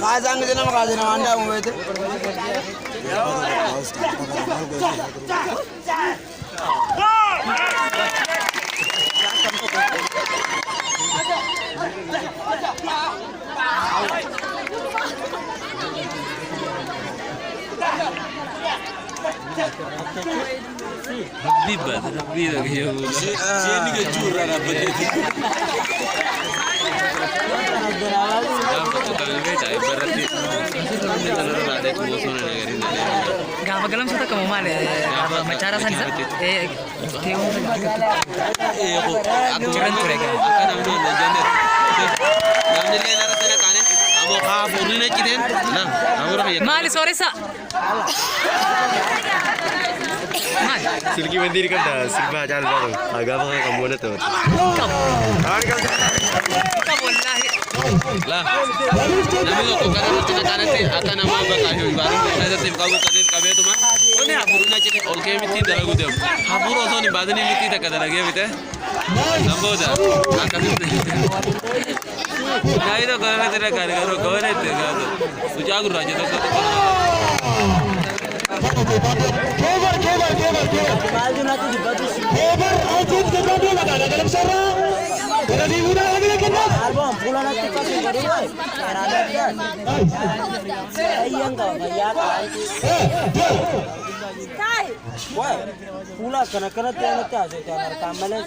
Kazan gidene mi kazan anda mı böyle? Rabbi bad, Rabbi lagi ya. Sini ke curah apa itu? Gama galam sudah kamu mana? Macara sana. Tiung. Aku curan kurega. Akan ambil najan. Namanya ni nara sana kane. Amo kah bulu ni kiden? Nah, amo ramai. Mali sore sa. Silki मंदिर का सिर्फ आचार बाबू आगा बाबू का मोने तो Kap. Kap wallahi. Lah, nabi lo kokara roti na kane te akan amo ba kayo ibaru na te kabu kadem kabe tu mah. One haburu na chite olke miti daragu dem. Haburu oso ni badani miti ta kadara ge bite. Sambo da. Akan Nai to kone te na kare karo kone te karo. Ujagur raja to Pula kena kena tiada tiada tiada kamera